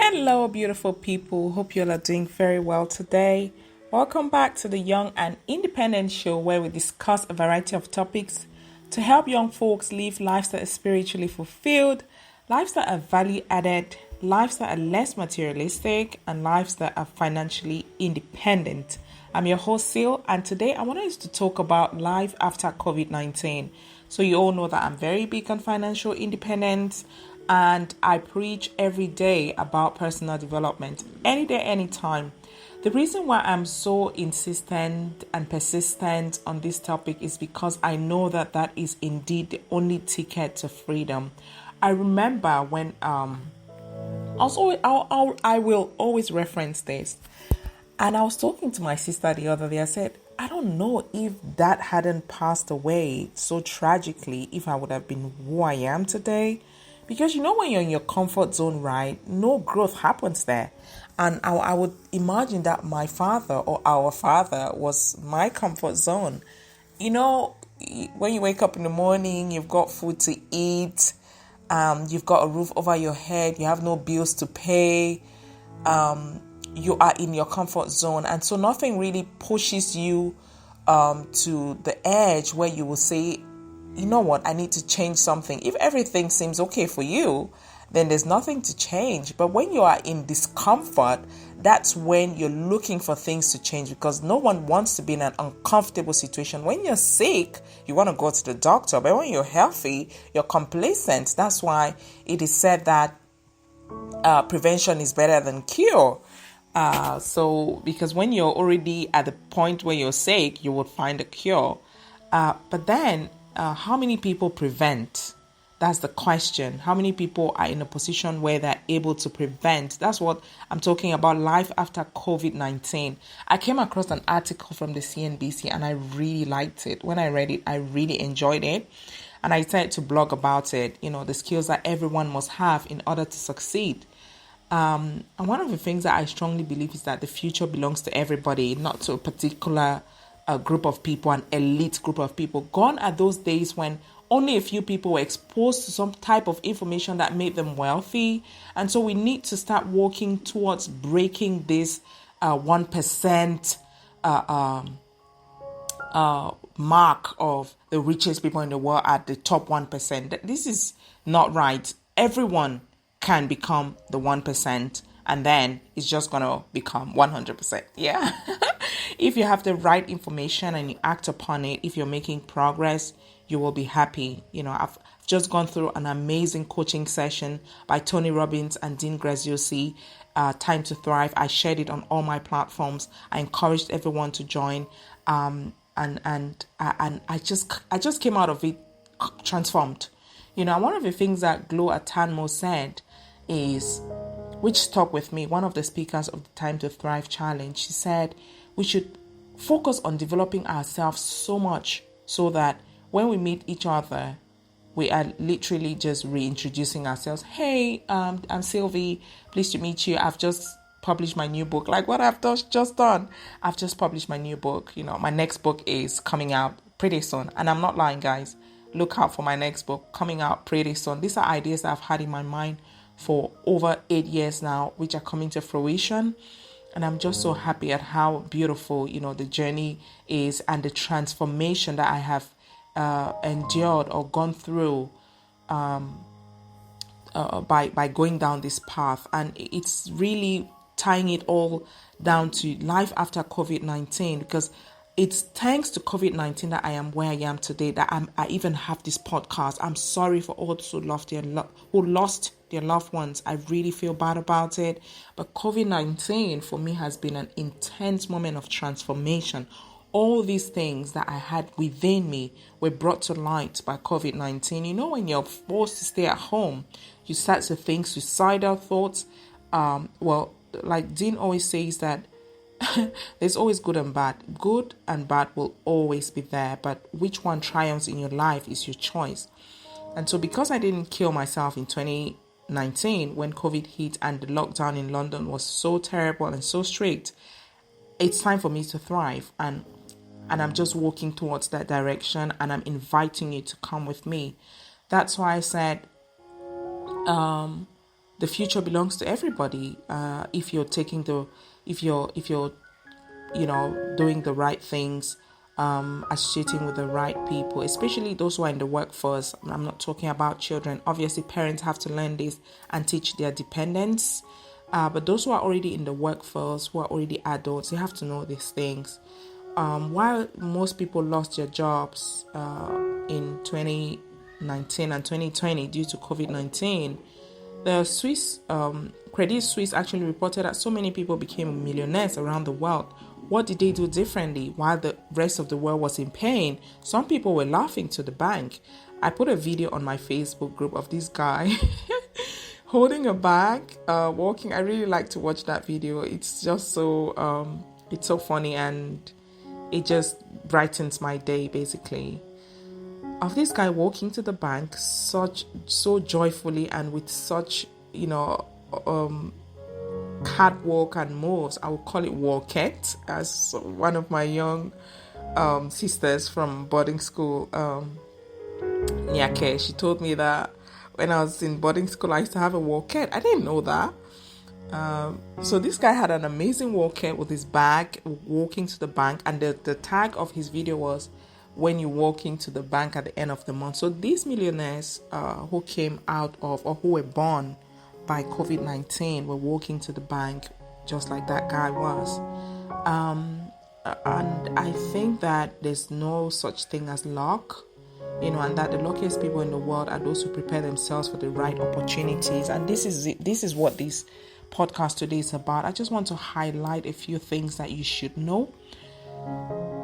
Hello, beautiful people. Hope you all are doing very well today. Welcome back to the Young and Independent Show, where we discuss a variety of topics to help young folks live lives that are spiritually fulfilled, lives that are value added, lives that are less materialistic, and lives that are financially independent. I'm your host, Seal, and today I want us to talk about life after COVID-19. So you all know that I'm very big on financial independence, and I preach every day about personal development, any day, anytime. The reason why I'm so insistent and persistent on this topic is because I know that that is indeed the only ticket to freedom. I remember when also I will always reference this, and I was talking to my sister the other day. I said, I don't know if Dad hadn't passed away so tragically, if I would have been who I am today. Because when you're in your comfort zone, right, no growth happens there. And I would imagine that my father or our father was my comfort zone. When you wake up in the morning, you've got food to eat, you've got a roof over your head, you have no bills to pay, you are in your comfort zone. And so nothing really pushes you to the edge where you will say, you know what, I need to change something. If everything seems okay for you, then there's nothing to change. But when you are in discomfort, that's when you're looking for things to change, because no one wants to be in an uncomfortable situation. When you're sick, you want to go to the doctor. But when you're healthy, you're complacent. That's why it is said that prevention is better than cure. Because when you're already at the point where you're sick, you would find a cure. But then, how many people prevent? That's the question. How many people are in a position where they're able to prevent? That's what I'm talking about, life after COVID-19. I came across an article from the CNBC and I really liked it. When I read it, I really enjoyed it. And I decided to blog about it, the skills that everyone must have in order to succeed. And one of the things that I strongly believe is that the future belongs to everybody, not to a particular group of people, an elite group of people. Gone are those days when only a few people were exposed to some type of information that made them wealthy. And so we need to start working towards breaking this 1% mark of the richest people in the world at the top 1%. This is not right. Everyone can become the 1%, and then it's just going to become 100%. Yeah. If you have the right information and you act upon it, if you're making progress, you will be happy. I've just gone through an amazing coaching session by Tony Robbins and Dean Graziosi, Time to Thrive. I shared it on all my platforms. I encouraged everyone to join. And I just came out of it transformed. One of the things that Glo Atanmo said is, which stuck with me, one of the speakers of the Time to Thrive Challenge, she said, we should focus on developing ourselves so much so that when we meet each other, we are literally just reintroducing ourselves. Hey, I'm Sylvie. Pleased to meet you. I've just published my new book. Like what I've just done. I've just published my new book. My next book is coming out pretty soon. And I'm not lying, guys. Look out for my next book coming out pretty soon. These are ideas that I've had in my mind for over 8 years now, which are coming to fruition. And I'm just so happy at how beautiful, the journey is, and the transformation that I have endured or gone through by going down this path. And it's really tying it all down to life after COVID-19, because it's thanks to COVID-19 that I am where I am today, that I even have this podcast. I'm sorry for all those who lost their loved ones. I really feel bad about it. But COVID-19 for me has been an intense moment of transformation. All these things that I had within me were brought to light by COVID-19. When you're forced to stay at home, you start to think suicidal thoughts. Like Dean always says that there's always good and bad. Good and bad will always be there, but which one triumphs in your life is your choice. And so because I didn't kill myself in 2019 when COVID hit and the lockdown in London was so terrible and so strict, it's time for me to thrive. And I'm just walking towards that direction, and I'm inviting you to come with me. That's why I said the the future belongs to everybody. If you're doing the right things, associating with the right people, especially those who are in the workforce. I'm not talking about children. Obviously, parents have to learn this and teach their dependents. But those who are already in the workforce, who are already adults, they have to know these things. While most people lost their jobs in 2019 and 2020 due to COVID-19, the Swiss Credit Suisse actually reported that so many people became millionaires around the world. What did they do differently? While the rest of the world was in pain, some people were laughing to the bank. I put a video on my Facebook group of this guy holding a bag, walking. I really like to watch that video. It's just it's so funny, and it just brightens my day, basically. Of this guy walking to the bank so joyfully and with such, catwalk and moves. I would call it walkette, as one of my young sisters from boarding school, Nyake, she told me that when I was in boarding school, I used to have a walkette. I didn't know that. So this guy had an amazing walkette with his bag, walking to the bank, and the tag of his video was, "When you walk into the bank at the end of the month." So these millionaires who came out of, or who were born by COVID-19, were walking to the bank just like that guy was. And I think that there's no such thing as luck, and that the luckiest people in the world are those who prepare themselves for the right opportunities. And this is what this podcast today is about. I just want to highlight a few things that you should know.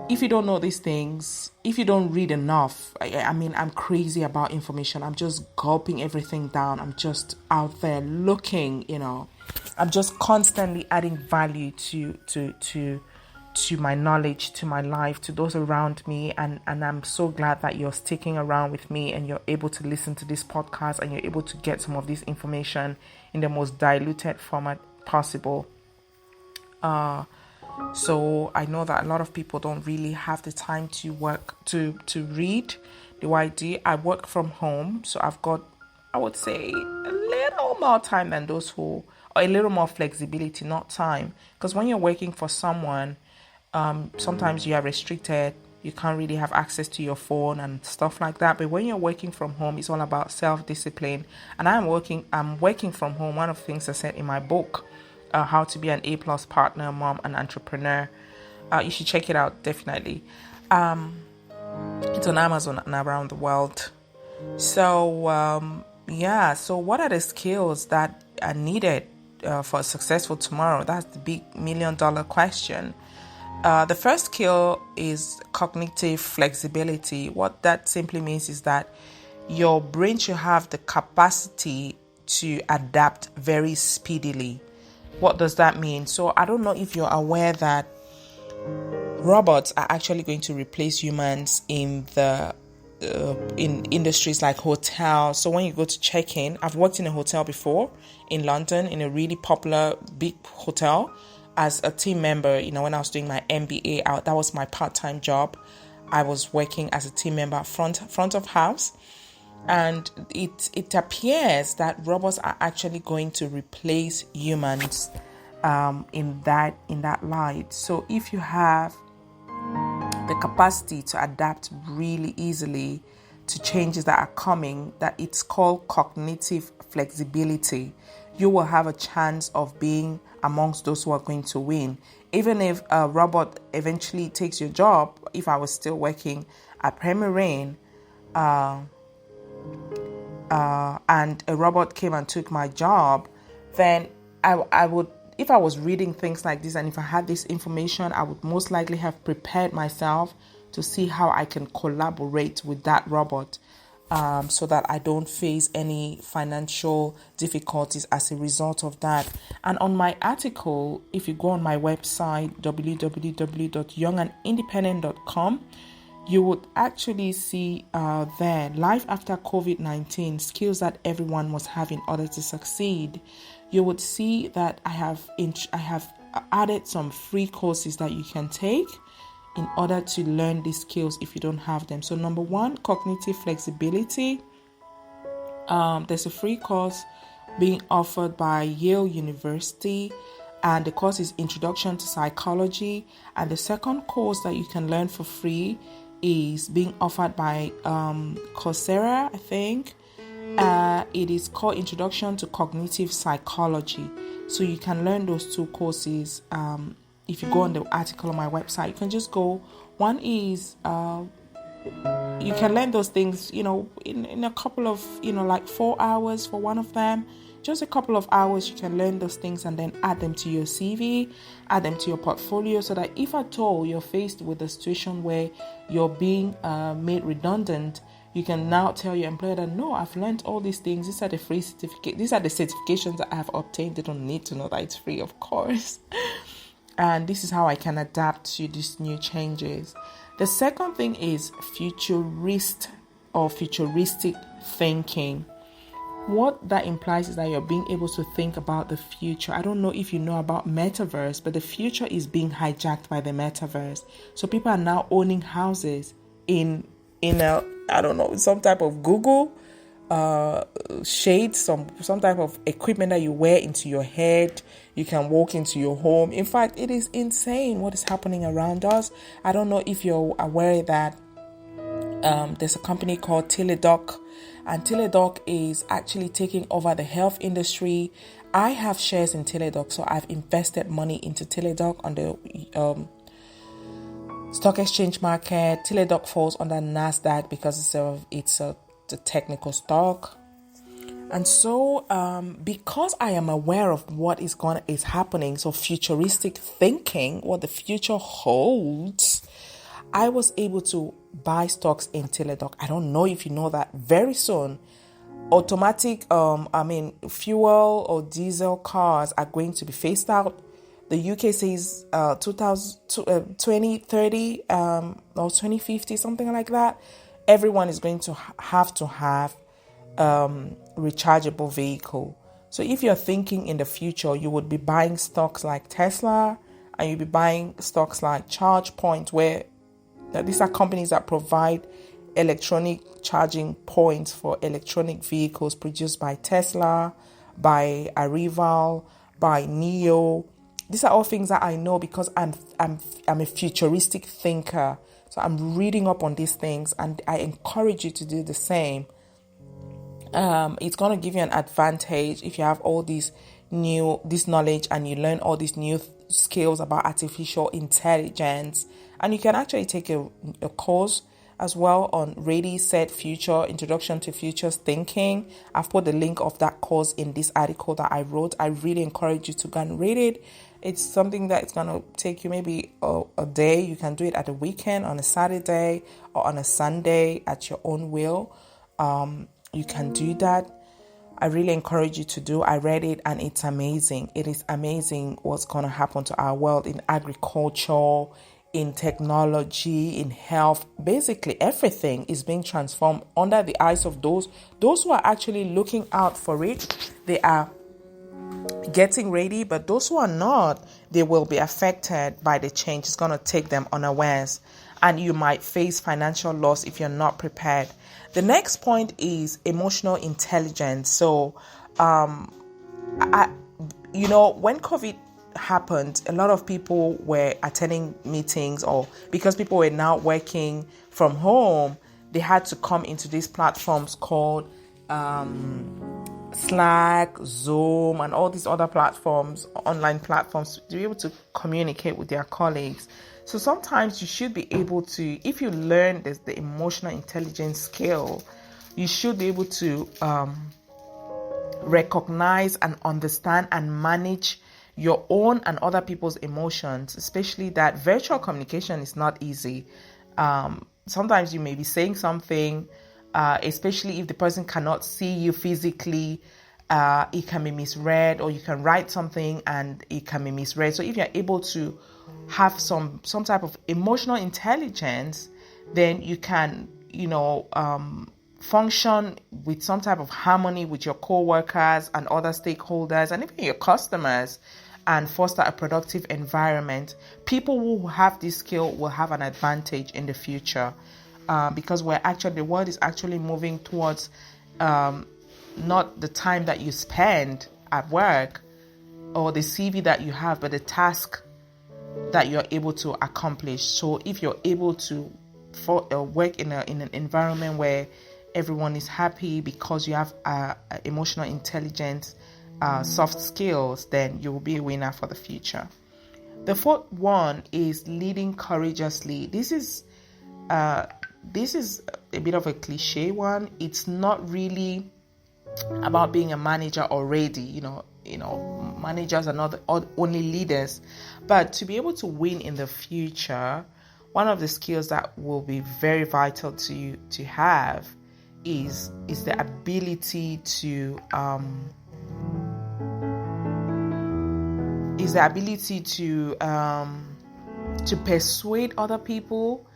If you don't know these things, if you don't read enough, I'm crazy about information. I'm just gulping everything down. I'm just out there looking, I'm just constantly adding value to my knowledge, to my life, to those around me. And I'm so glad that you're sticking around with me and you're able to listen to this podcast and you're able to get some of this information in the most diluted format possible. So I know that a lot of people don't really have the time to work, to read. The way I do, I work from home. So I've got, I would say, a little more time than those or a little more flexibility, not time. Because when you're working for someone, sometimes you are restricted. You can't really have access to your phone and stuff like that. But when you're working from home, it's all about self-discipline. And I'm working from home. One of the things I said in my book, How to Be an A+ Partner, Mom, and Entrepreneur. You should check it out, definitely. It's on Amazon and around the world. So, so what are the skills that are needed for a successful tomorrow? That's the big $1 million question. The first skill is cognitive flexibility. What that simply means is that your brain should have the capacity to adapt very speedily. What does that mean? So I don't know if you're aware that robots are actually going to replace humans in industries like hotels. So when you go to check in, I've worked in a hotel before in London, in a really popular big hotel as a team member. When I was doing my MBA out, that was my part-time job. I was working as a team member front of house. And it appears that robots are actually going to replace humans in that light. So if you have the capacity to adapt really easily to changes that are coming, that it's called cognitive flexibility, you will have a chance of being amongst those who are going to win. Even if a robot eventually takes your job, if I was still working at Premier Rain, and a robot came and took my job, then I would, if I was reading things like this and if I had this information, I would most likely have prepared myself to see how I can collaborate with that robot, so that I don't face any financial difficulties as a result of that. And on my article, if you go on my website, www.youngandindependent.com, you would actually see there, life after COVID-19, skills that everyone must have in order to succeed. You would see that I have added some free courses that you can take in order to learn these skills if you don't have them. So number one, cognitive flexibility. There's a free course being offered by Yale University, and the course is Introduction to Psychology. And the second course that you can learn for free is being offered by Coursera, I think. It is called Introduction to Cognitive Psychology. So you can learn those two courses. If you go on the article on my website, you can just go. One is you can learn those things, in a couple of, like 4 hours for one of them. Just a couple of hours, you can learn those things and then add them to your CV, add them to your portfolio, so that if at all you're faced with a situation where you're being made redundant, you can now tell your employer that, no, I've learned all these things. These are the free certificate. These are the certifications that I have obtained. They don't need to know that it's free, of course. And this is how I can adapt to these new changes. The second thing is futuristic thinking. What that implies is that you're being able to think about the future. I don't know if you know about metaverse, but the future is being hijacked by the metaverse. So people are now owning houses in a, I don't know, some type of Google shades, some type of equipment that you wear into your head. You can walk into your home. In fact, it is insane what is happening around us. I don't know if you're aware that there's a company called Teladoc, and Teladoc is actually taking over the health industry. I have shares in Teladoc, so I've invested money into Teladoc on the stock exchange market. Teladoc falls under NASDAQ because it's a technical stock. And so because I am aware of what is happening, so futuristic thinking, what the future holds, I was able to buy stocks in Teladoc. I don't know if you know that very soon, automatic, fuel or diesel cars are going to be phased out. The UK says 2030 or 2050, something like that. Everyone is going to have rechargeable vehicle. So if you're thinking in the future, you would be buying stocks like Tesla, and you'll be buying stocks like ChargePoint, where these are companies that provide electronic charging points for electronic vehicles produced by Tesla, by Arrival, by NIO. These are all things that I know because I'm a futuristic thinker. So I'm reading up on these things, and I encourage you to do the same. It's going to give you an advantage if you have all this knowledge and you learn all these new skills about artificial intelligence. And you can actually take a course as well on Ready, Set, Future, Introduction to Futures Thinking. I've put the link of that course in this article that I wrote. I really encourage you to go and read it. It's something that it's going to take you maybe a day. You can do it at a weekend, on a Saturday, or on a Sunday at your own will. You can do that. I really encourage you to do. I read it and it's amazing. It is amazing what's going to happen to our world in agriculture, in technology, in health. Basically, everything is being transformed under the eyes of those who are actually looking out for it. They are getting ready, but those who are not, they will be affected by the change. It's going to take them unawares, and you might face financial loss if you're not prepared. The next point is emotional intelligence. So, when COVID happened, a lot of people were attending meetings, or because people were now working from home, they had to come into these platforms called Slack, Zoom, and all these other platforms, online platforms, to be able to communicate with their colleagues. So sometimes you should be able to, if you learn the emotional intelligence skill, you should be able to recognize and understand and manage your own and other people's emotions, especially that virtual communication is not easy. Sometimes you may be saying something, especially if the person cannot see you physically, it can be misread, or you can write something and it can be misread. So if you're able to have some type of emotional intelligence, then you can, function with some type of harmony with your co-workers and other stakeholders and even your customers, and foster a productive environment. People who have this skill will have an advantage in the future, because the world is actually moving towards not the time that you spend at work or the CV that you have, but the task that you're able to accomplish. So if you're able to work in an environment where everyone is happy because you have emotional intelligence, soft skills, then you will be a winner for the future. The fourth one is leading courageously. This is a bit of a cliche one. It's not really about being a manager already. Managers are not the only leaders, but to be able to win in the future, one of the skills that will be very vital to have is the ability to persuade other people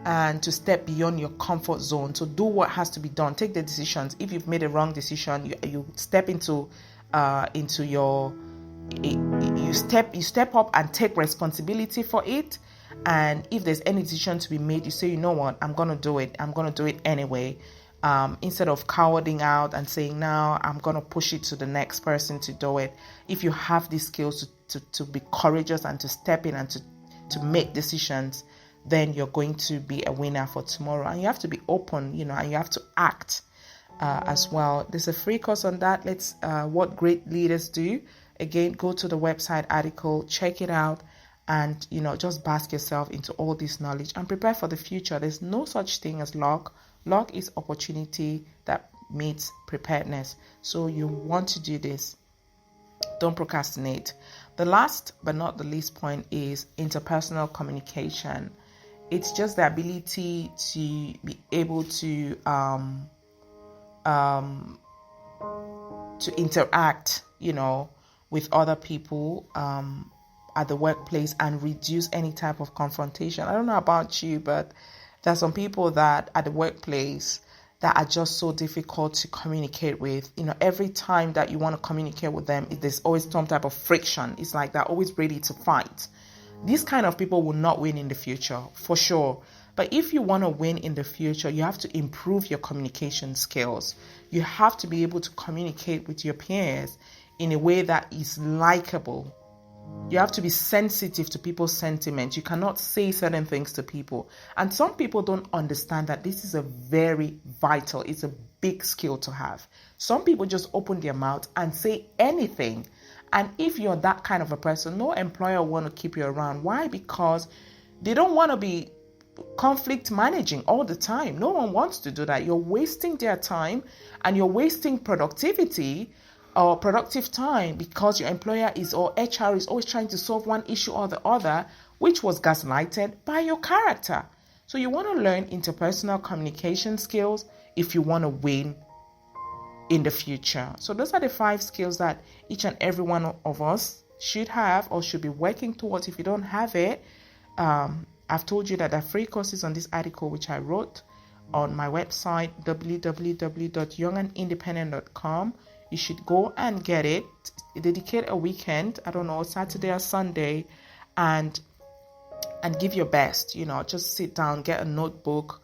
and to step beyond your comfort zone. So do what has to be done. Take the decisions. If you've made a wrong decision, you step into your you step up and take responsibility for it. And if there's any decision to be made, you say, you know what, I'm gonna do it anyway. Instead of cowarding out and saying, no, I'm gonna push it to the next person to do it. If you have these skills to be courageous and to step in and to make decisions, then you're going to be a winner for tomorrow. And you have to be open, and you have to act as well. There's a free course on that. Let's what great leaders do. Again, go to the website article, check it out, and just bask yourself into all this knowledge and prepare for the future. There's no such thing as luck. Luck is opportunity that meets preparedness. So you want to do this. Don't procrastinate. The last but not the least point is interpersonal communication. It's just the ability to be able to interact, with other people at the workplace and reduce any type of confrontation. I don't know about you, but there are some people that at the workplace that are just so difficult to communicate with. Every time that you want to communicate with them, there's always some type of friction. It's like they're always ready to fight. These kind of people will not win in the future, for sure. But if you want to win in the future, you have to improve your communication skills. You have to be able to communicate with your peers in a way that is likable. You have to be sensitive to people's sentiments. You cannot say certain things to people. And some people don't understand that this is a very vital, it's a big skill to have. Some people just open their mouth and say anything. And if you're that kind of a person, no employer will want to keep you around. Why? Because they don't want to be conflict managing all the time. No one wants to do that. You're wasting their time and you're wasting productivity or productive time because your employer or HR is always trying to solve one issue or the other, which was gaslighted by your character. So you want to learn interpersonal communication skills if you want to win in the future. So those are the 5 skills that each and every one of us should have or should be working towards. If you don't have it, I've told you that there are free courses on this article which I wrote on my website www.youngandindependent.com. You should go and get it. Dedicate a weekend, I don't know, Saturday or Sunday, and give your best. Just sit down, get a notebook,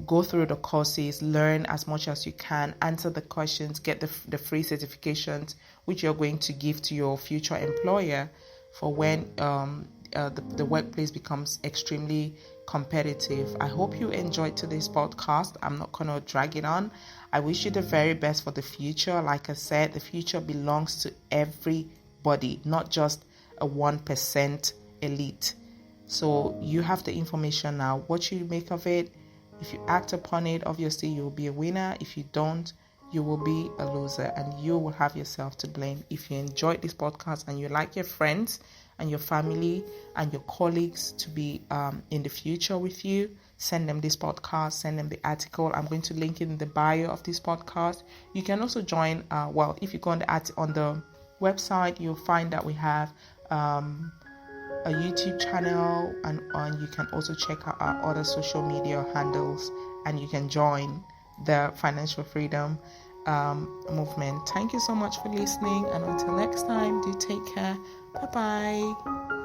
go through the courses, learn as much as you can, answer the questions, get the free certifications, which you're going to give to your future employer for when the workplace becomes extremely competitive. I hope you enjoyed today's podcast. I'm not going to drag it on. I wish you the very best for the future. Like I said, the future belongs to everybody, not just a 1% elite. So you have the information now. What you make of it, if you act upon it, obviously you will be a winner. If you don't, you will be a loser and you will have yourself to blame. If you enjoyed this podcast and you like your friends and your family and your colleagues to be in the future with you, send them this podcast, send them the article. I'm going to link it in the bio of this podcast. You can also join, if you go on the website, you'll find that we have a YouTube channel and you can also check out our other social media handles and you can join the financial freedom movement. Thank you so much for listening, and until next time, do take care. Bye bye.